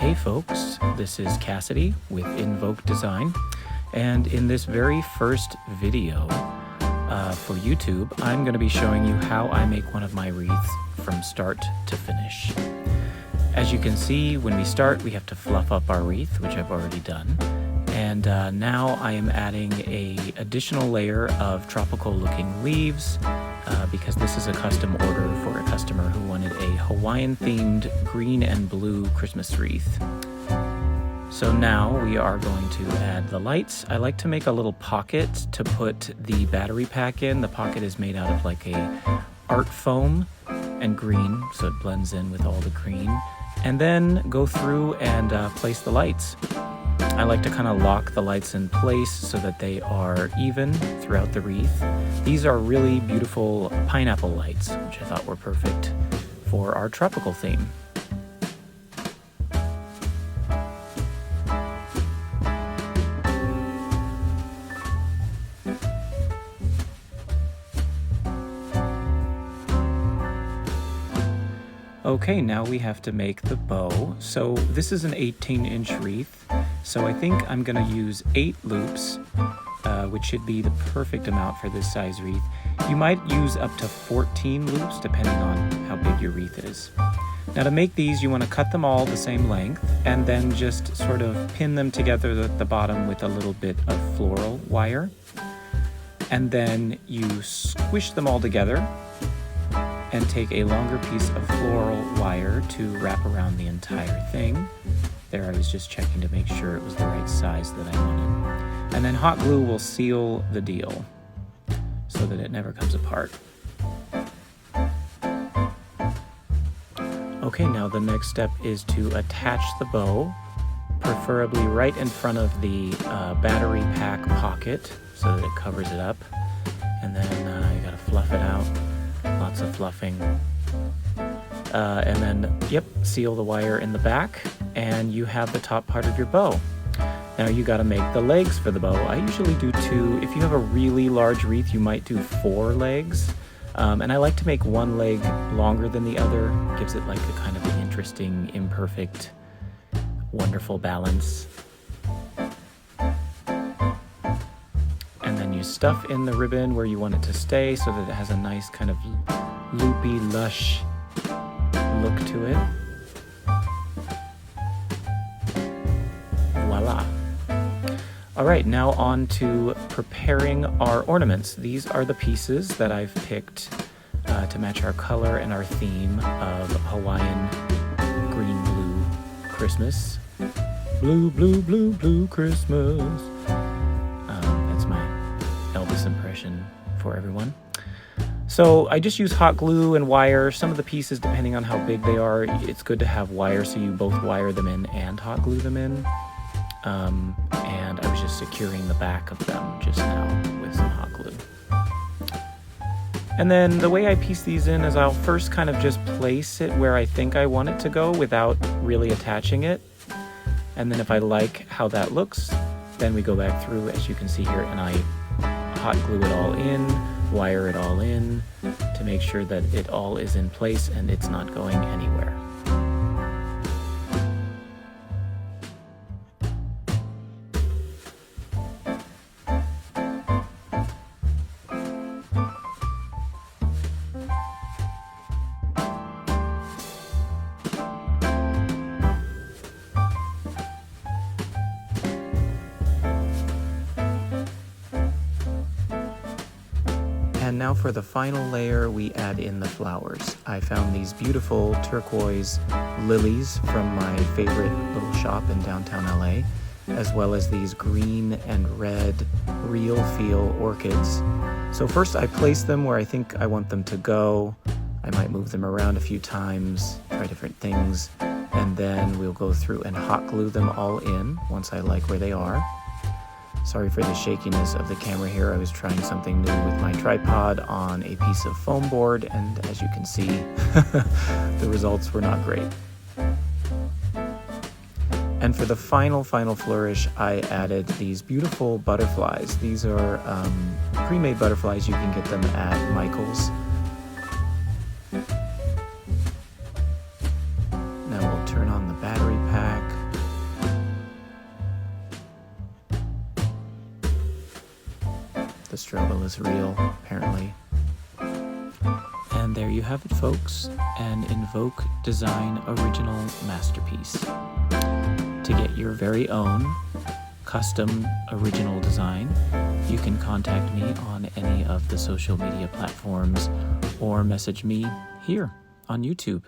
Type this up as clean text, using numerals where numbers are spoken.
Hey folks, this is Cassidy with Envoke Design, and in this very first video for YouTube, I'm going to be showing you how I make one of my wreaths from start to finish. As you can see, when we start, we have to fluff up our wreath, which I've already done, and now I am adding an additional layer of tropical looking leaves because this is a custom order for a customer who wanted a Hawaiian themed green and blue Christmas wreath. So now we are going to add the lights. I like to make a little pocket to put the battery pack in. The pocket is made out of like a art foam and green, so it blends in with all the green. And then go through and place the lights. I like to kind of lock the lights in place so that they are even throughout the wreath. These are really beautiful pineapple lights, which I thought were perfect for our tropical theme. Okay, now we have to make the bow. So this is an 18-inch wreath, so I think I'm going to use 8 loops, which should be the perfect amount for this size wreath. You might use up to 14 loops depending on how big your wreath is. Now to make these, you want to cut them all the same length and then just sort of pin them together at the bottom with a little bit of floral wire. And then you squish them all together and take a longer piece of floral wire to wrap around the entire thing. There, I was just checking to make sure it was the right size that I wanted. And then hot glue will seal the deal so that it never comes apart. Okay, now the next step is to attach the bow, preferably right in front of the battery pack pocket so that it covers it up. And then you gotta fluff it out. Lots of fluffing. And then, yep, seal the wire in the back, and you have the top part of your bow. Now you got to make the legs for the bow. I usually do 2. If you have a really large wreath, you might do 4 legs. And I like to make one leg longer than the other. Gives it like a kind of an interesting, imperfect, wonderful balance. And then you stuff in the ribbon where you want it to stay so that it has a nice kind of loopy, lush look to it. Voila. All right, now on to preparing our ornaments. These are the pieces that I've picked to match our color and our theme of Hawaiian green-blue Christmas. Blue, blue, blue, blue Christmas. That's my Elvis impression for everyone. So I just use hot glue and wire. Some of the pieces, depending on how big they are, it's good to have wire so you both wire them in and hot glue them in. And I was just securing the back of them just now with some hot glue. And then the way I piece these in is I'll first kind of just place it where I think I want it to go without really attaching it. And then if I like how that looks, then we go back through, as you can see here, and I hot glue it all in, wire it all in to make sure that it all is in place and it's not going anywhere. And now for the final layer, we add in the flowers. I found these beautiful turquoise lilies from my favorite little shop in downtown LA, as well as these green and red real feel orchids. So first I place them where I think I want them to go. I might move them around a few times, try different things, and then we'll go through and hot glue them all in once I like where they are. Sorry for the shakiness of the camera here. I was trying something new with my tripod on a piece of foam board, and as you can see, the results were not great. And for the final flourish, I added these beautiful butterflies. These are pre-made butterflies. You can get them at Michael's. Now we'll turn on the battery pack. The struggle is real, apparently. And there you have it, folks, an Envoke Design original masterpiece. To get your very own custom original design, you can contact me on any of the social media platforms or message me here on YouTube.